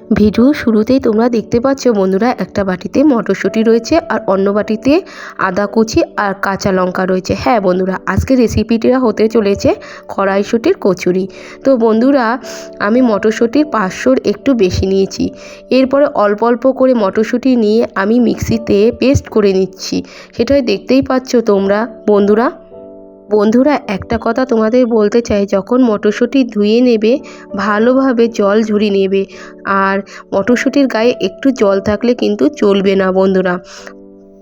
Video শুরুতেই তোমরা দেখতে পাচ্ছ বন্ধুরা, একটা বাটিতে মটরশুঁটি রয়েছে আর অন্য বাটিতে আদা কুচি আর কাঁচা লঙ্কা রয়েছে। হ্যাঁ বন্ধুরা, আজকে রেসিপিটা হতে চলেছে কড়াইশুঁটির কচুরি। তো বন্ধুরা, আমি মটরশুঁটির 500 একটু বেশি নিয়েছি। এরপরে অল্প অল্প করে মটরশুঁটি নিয়ে আমি মিক্সিতে পেস্ট করে নিচ্ছি। সেটাই দেখতেই পাচ্ছ তোমরা বন্ধুরা, একটা কথা তোমাদের বলতে চাই, যখন মটরশুঁটি ধুয়ে নেবে ভালোভাবে জল ঝরিয়ে নেবে। আর মটরশুঁটির গায়ে একটু জল থাকলে কিন্তু চলবে না বন্ধুরা,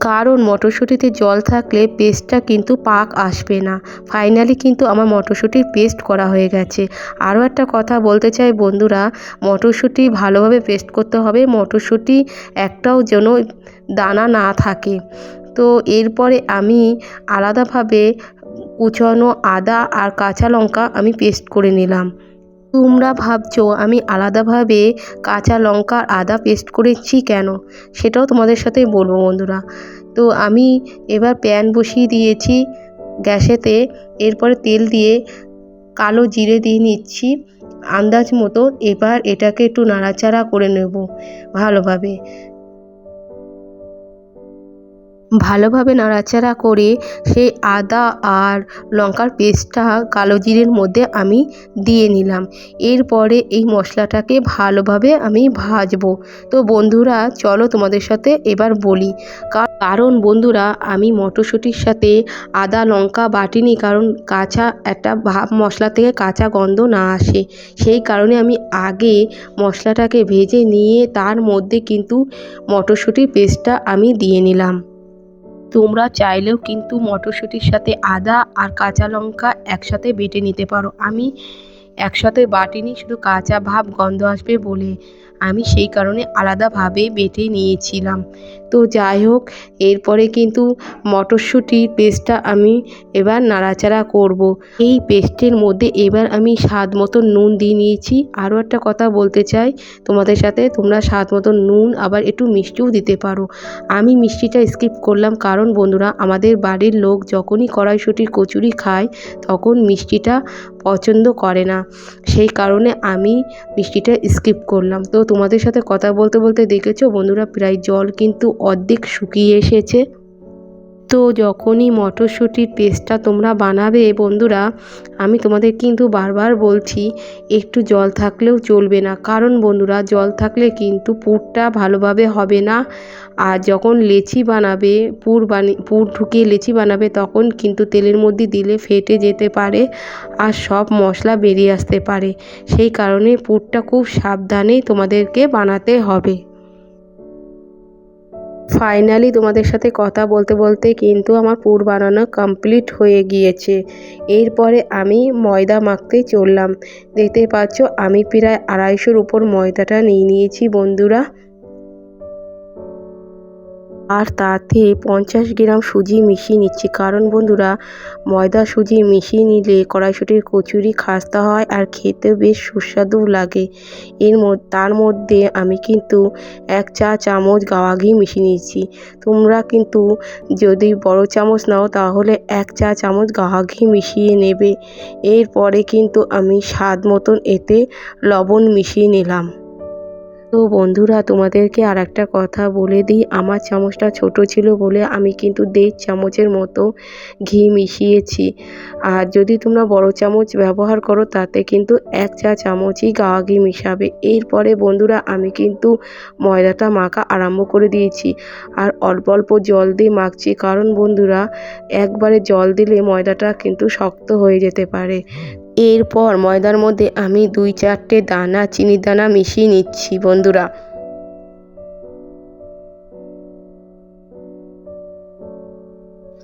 কারণ মটরশুঁটিতে জল থাকলে পেস্টটা কিন্তু পাক আসবে না। ফাইনালি কিন্তু আমার মটরশুঁটির পেস্ট করা হয়ে গেছে। আরও একটা কথা বলতে চাই বন্ধুরা, মটরশুঁটি ভালোভাবে পেস্ট করতে হবে, মটরশুঁটি একটাও যেন দানা না থাকে। তো এরপরে আমি আলাদাভাবে কুচানো আদা আর কাঁচা লঙ্কা আমি পেস্ট করে নিলাম। তোমরা ভাবছো আমি আলাদাভাবে কাঁচা লঙ্কা আর আদা পেস্ট করেছি কেন, সেটাও তোমাদের সাথে বলবো বন্ধুরা। তো আমি এবার প্যান বসিয়ে দিয়েছি গ্যাসেতে। এরপরে তেল দিয়ে কালো জিরে দিয়ে নিচ্ছি আন্দাজ মতো। এবার এটাকে একটু নাড়াচাড়া করে নেব ভালোভাবে নাড়াচাড়া করে সেই আদা আর লঙ্কার পেস্টটা কালো জিরের মধ্যে আমি দিয়ে নিলাম। এরপরে এই মশলাটাকে ভালোভাবে আমি ভাজবো। তো বন্ধুরা চলো তোমাদের সাথে এবার বলি, কারণ বন্ধুরা আমি মটরশুঁটির সাথে আদা লঙ্কা বাটিনি, কারণ কাঁচা একটা ভাব মশলা থেকে কাঁচা গন্ধ না আসে। সেই কারণে আমি আগে মশলাটাকে ভেজে নিয়ে তার মধ্যে কিন্তু মটরশুঁটির পেস্টটা আমি দিয়ে নিলাম। তোমরা চাইলেও কিন্তু মটরশুঁটির সাথে আদা আর কাঁচা লঙ্কা একসাথে বেটে নিতে পারো। আমি একসাথে বাটিনি, শুধু কাঁচা ভাব গন্ধ আসবে বলে আমি সেই কারণে আলাদাভাবে বেটে নিয়েছিলাম। তো যাই হোক, এরপরে কিন্তু মটরশুঁটির পেস্টটা আমি এবার নাড়াচাড়া করব। এই পেস্টের মধ্যে এবার আমি স্বাদ মতো নুন দিয়ে নিয়েছি। আরও একটা কথা বলতে চাই তোমাদের সাথে, তোমরা স্বাদ মতো নুন আবার একটু মিষ্টিও দিতে পারো। আমি মিষ্টিটা স্কিপ করলাম, কারণ বন্ধুরা আমাদের বাড়ির লোক যখনই কড়াইশুঁটির কচুরি খায় তখন মিষ্টিটা পছন্দ করে না। সেই কারণে আমি মিষ্টিটা স্কিপ করলাম। তো তোমাদের সাথে কথা বলতে বলতে দেখেছো বন্ধুরা, প্রায় জল কিন্তু অর্ধেক শুকিয়ে এসেছে। তো যখনই মটরশুঁটির পেস্টটা তোমরা বানাবে বন্ধুরা, আমি তোমাদের কিন্তু বারবার বলছি একটু জল থাকলেও চলবে না, কারণ বন্ধুরা জল থাকলে কিন্তু পুরটা ভালোভাবে হবে না। আর যখন লেচি বানাবে, পুর ঢুকিয়ে লেচি বানাবে, তখন কিন্তু তেলের মধ্যে দিলে ফেটে যেতে পারে আর সব মশলা বেরিয়ে আসতে পারে। সেই কারণে পুরটা খুব সাবধানে তোমাদেরকে বানাতে হবে। ফাইনালি তোমাদের সাথে কথা বলতে বলতে কিন্তু আমার পুর বানানো কমপ্লিট হয়ে গিয়েছে। এরপরে আমি ময়দা মাখতে চললাম। দেখতে পাচ্ছ আমি প্রায় 250-র উপর ময়দাটা নিয়ে নিয়েছি বন্ধুরা। আর তাতে 50 গ্রাম সুজি মিশিয়ে নিচ্ছি, কারণ বন্ধুরা ময়দা সুজি মিশিয়ে নিলে কড়াইশুঁটির কচুরি খাস্তা হয় আর খেতে বেশ সুস্বাদু লাগে। তার মধ্যে আমি কিন্তু 1 চা চামচ গাওয়া ঘি মিশিয়ে নিয়েছি। তোমরা কিন্তু যদি বড় চামচ নাও তাহলে 1 চা চামচ গাওয়া ঘি মিশিয়ে নেবে। এরপরে কিন্তু আমি স্বাদ মতন এতে লবণ মিশিয়ে নিলাম। তো বন্ধুরা তোমাদেরকে আর একটা কথা বলে দিই, আমার চামচটা ছোট ছিল বলে আমি কিন্তু 1.5 চামচের মতো ঘি মিশিয়েছি। আর যদি তোমরা বড় চামচ ব্যবহার করো তাতে কিন্তু 1 চা চামচই গাওয়া ঘি মিশাবে। এরপরে বন্ধুরা আমি কিন্তু ময়দাটা মাখা আরম্ভ করে দিয়েছি আর অল্প অল্প জল দিয়ে মাখছি, কারণ বন্ধুরা একবারে জল দিলে ময়দাটা কিন্তু শক্ত হয়ে যেতে পারে। এরপর ময়দার মধ্যে আমি 2-4টে দানা চিনির দানা মিশিয়ে নিচ্ছি বন্ধুরা।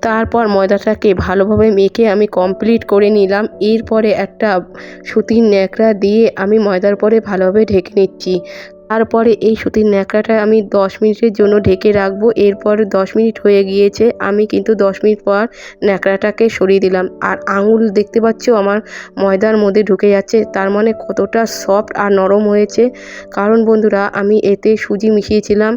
তারপর ময়দাটাকে ভালোভাবে মেখে আমি কমপ্লিট করে নিলাম। এরপরে একটা সুতির ন্যাকড়া দিয়ে আমি ময়দার পরে ভালোভাবে ঢেকে নিচ্ছি। তারপরে এই সুতির ন্যাকড়াটা আমি 10 মিনিটের জন্য ঢেকে রাখবো। এরপর 10 মিনিট হয়ে গিয়েছে, আমি কিন্তু 10 মিনিট পর ন্যাকড়াটাকে সরিয়ে দিলাম। আর আঙুল দেখতে পাচ্ছ আমার ময়দার মধ্যে ঢুকে যাচ্ছে, তার মানে কতটা সফট আর নরম হয়েছে। কারণ বন্ধুরা আমি এতে সুজি মিশিয়েছিলাম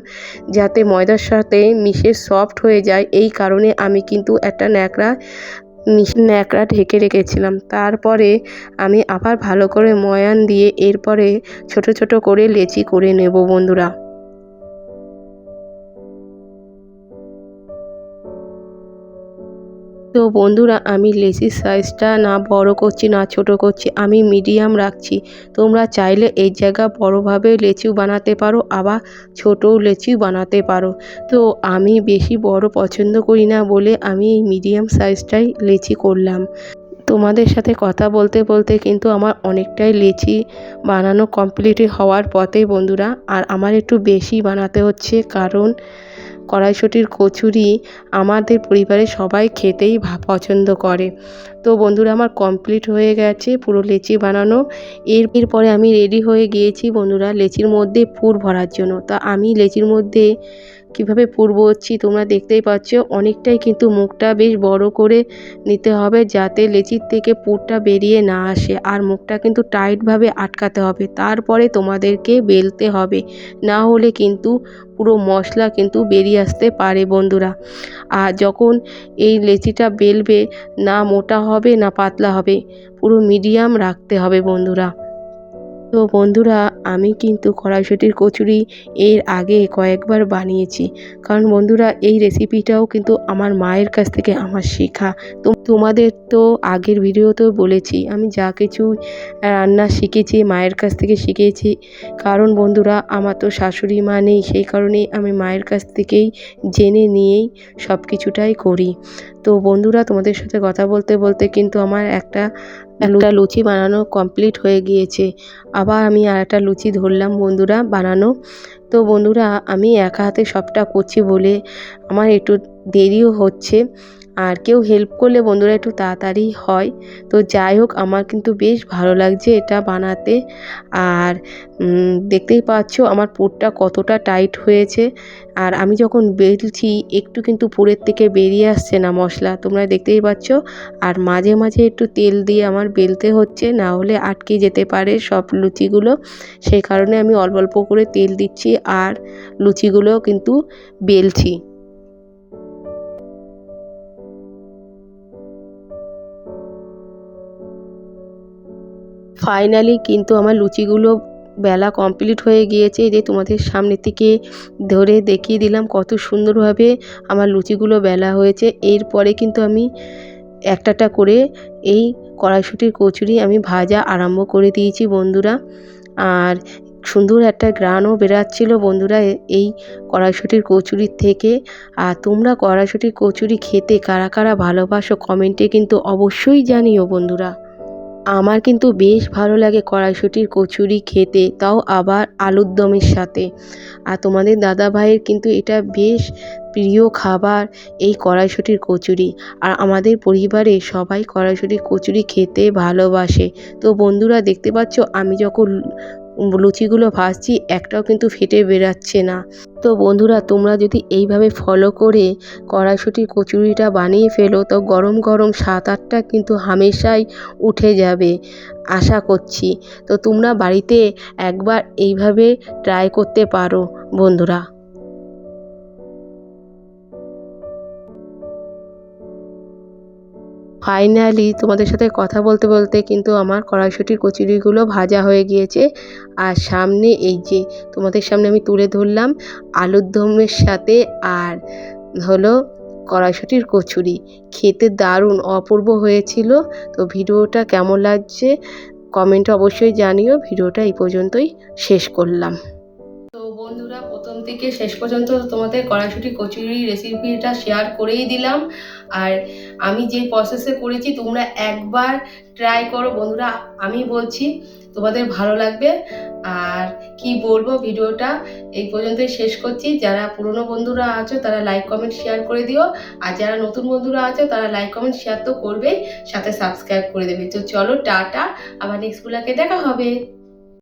যাতে ময়দার সাথে মিশে সফট হয়ে যায়। এই কারণে আমি কিন্তু একটা ন্যাকড়া ন্যাকড়া ঢেকে রেখেছিলাম। তারপরে আমি আবার ভালো করে ময়ান দিয়ে এরপরে ছোট ছোট করে লেচি করে নেব বন্ধুরা। তো বন্ধুরা আমি লেচির সাইজটা না বড় করছি না ছোট করছি, আমি মিডিয়াম রাখছি। তোমরা চাইলে এই জায়গা বড়োভাবে লেচিও বানাতে পারো, আবার ছোটও লেচিও বানাতে পারো। তো আমি বেশি বড় পছন্দ করি না বলে আমি এই মিডিয়াম সাইজটাই লেচি করলাম। তোমাদের সাথে কথা বলতে বলতে কিন্তু আমার অনেকটাই লেচি বানানো কমপ্লিট হওয়ার পথে বন্ধুরা। আর আমার একটু বেশি বানাতে হচ্ছে, কারণ কড়াইশুঁটির কচুরি আমাদের পরিবারে সবাই খেতেই পছন্দ করে। তো বন্ধুরা আমার কমপ্লিট হয়ে গেছে পুরো লেচি বানানো। এরপরে আমি রেডি হয়ে গিয়েছি বন্ধুরা লেচির মধ্যে পুর ভরার জন্য। তা আমি লেচির মধ্যে কিভাবে পুর ভরছি তোমরা দেখতেই পাচ্ছ। অনেকটাই কিন্তু মুখটা বেশ বড় করে নিতে হবে, যাতে লেচির থেকে পুরটা বেরিয়ে না আসে। আর মুখটা কিন্তু টাইটভাবে আটকাতে হবে, তারপরে তোমাদেরকে বেলতে হবে, না হলে কিন্তু পুরো মশলা কিন্তু বেরিয়ে আসতে পারে বন্ধুরা। আর যখন এই লেচিটা বেলবে, না মোটা হবে না পাতলা হবে, পুরো মিডিয়াম রাখতে হবে বন্ধুরা। তো বন্ধুরা আমি কিন্তু কড়াইশুঁটির কচুরি এর আগে কয়েকবার বানিয়েছি, কারণ বন্ধুরা এই রেসিপিটাও কিন্তু আমার মায়ের কাছ থেকে আমার শেখা। তোমাদের তো আগের ভিডিওতেও বলেছি আমি যা কিছু রান্না শিখেছি মায়ের কাছ থেকে শিখেছি, কারণ বন্ধুরা আমার তো শাশুড়ি মা নেই, সেই কারণেই আমি মায়ের কাছ থেকেই জেনে নিয়েই সব কিছুটাই করি। তো বন্ধুরা তোমাদের সাথে কথা বলতে বলতে কিন্তু আমার একটা লুচি বানানো কমপ্লিট হয়ে গিয়েছে। আবার আমি আর একটা লুচি ধরলাম বন্ধুরা বানানো। তো বন্ধুরা আমি একা হাতে সবটা করছি বলে আমার একটু দেরিও হচ্ছে, আর কেউ হেল্প করলে বন্ধুরা একটু তাড়াতাড়ি হয়। তো যাই হোক আমার কিন্তু বেশ ভালো লাগছে এটা বানাতে। আর দেখতেই পাচ্ছ আমার পুরটা কতটা টাইট হয়েছে। আর আমি যখন বেলছি একটু কিন্তু পুরের থেকে বেরিয়ে আসছে না মশলা, তোমরা দেখতেই পাচ্ছ। আর মাঝে মাঝে একটু তেল দিয়ে আমার বেলতে হচ্ছে, না হলে আটকে যেতে পারে সব লুচিগুলো। সেই কারণে আমি অল্প অল্প করে তেল দিচ্ছি আর লুচিগুলো কিন্তু বেলছি। ফাইনালি কিন্তু আমার লুচিগুলো বেলা কমপ্লিট হয়ে গিয়েছে। যে তোমাদের সামনে থেকে ধরে দেখিয়ে দিলাম কত সুন্দরভাবে আমার লুচিগুলো বেলা হয়েছে। এরপরে কিন্তু আমি একটা করে এই কড়াইশুঁটির কচুরি আমি ভাজা আরম্ভ করে দিয়েছি বন্ধুরা। আর সুন্দর একটা ঘ্রাণও বেরাচ্ছিল বন্ধুরা এই কড়াইশুঁটির কচুরির থেকে। আর তোমরা কড়াইশুঁটির কচুরি খেতে কারা কারা ভালোবাসো কমেন্টে কিন্তু অবশ্যই জানিও বন্ধুরা। আমার কিন্তু বেশ ভালো লাগে কড়াইশুঁটির কচুরি খেতে, তাও আবার আলুর দমের সাথে। আর তোমাদের দাদা ভাইয়ের কিন্তু এটা বেশ প্রিয় খাবার এই কড়াইশুঁটির কচুরি। আর আমাদের পরিবারে সবাই কড়াইশুঁটির কচুরি খেতে ভালোবাসে। তো বন্ধুরা দেখতে পাচ্ছ আমি যখন লুচিগুলো ভাজছি একটাও কিন্তু ফেটে বেরাচ্ছে না। তো বন্ধুরা তোমরা যদি এইভাবে ফলো করে কড়াইশুঁটির কচুরিটা বানিয়ে ফেলো, তো গরম গরম 7-8টা কিন্তু হামেশাই উঠে যাবে আশা করছি। তো তোমরা বাড়িতে একবার এইভাবে ট্রাই করতে পারো বন্ধুরা। ফাইনালি তোমাদের সাথে কথা বলতে বলতে কিন্তু আমার কড়াইশুঁটির কচুরিগুলো ভাজা হয়ে গিয়েছে। আর সামনে এই যে তোমাদের সামনে আমি তুলে ধরলাম আলুর দমের সাথে, আর হলো কড়াইশুঁটির কচুরি। খেতে দারুণ অপূর্ব হয়েছিল। তো ভিডিওটা কেমন লাগছে কমেন্টে অবশ্যই জানিও। ভিডিওটা এই পর্যন্তই শেষ করলাম। তো বন্ধুরা প্রথম থেকে শেষ পর্যন্ত তোমাদের কড়াইশুঁটি কচুরি রেসিপিটা শেয়ার করেই দিলাম। আর আমি যে প্রসেসে করেছি তোমরা একবার ট্রাই করো বন্ধুরা, আমি বলছি তোমাদের ভালো লাগবে। আর কি বলবো, ভিডিওটা এই পর্যন্তই শেষ করছি। যারা পুরনো বন্ধুরা আছো তারা লাইক কমেন্ট শেয়ার করে দিও, আর যারা নতুন বন্ধুরা আছো তারা লাইক কমেন্ট শেয়ার তো করবেই, সাথে সাবস্ক্রাইব করে দেবে। তো চলো টাটা, আবার নেক্সট ব্লগে দেখা হবে।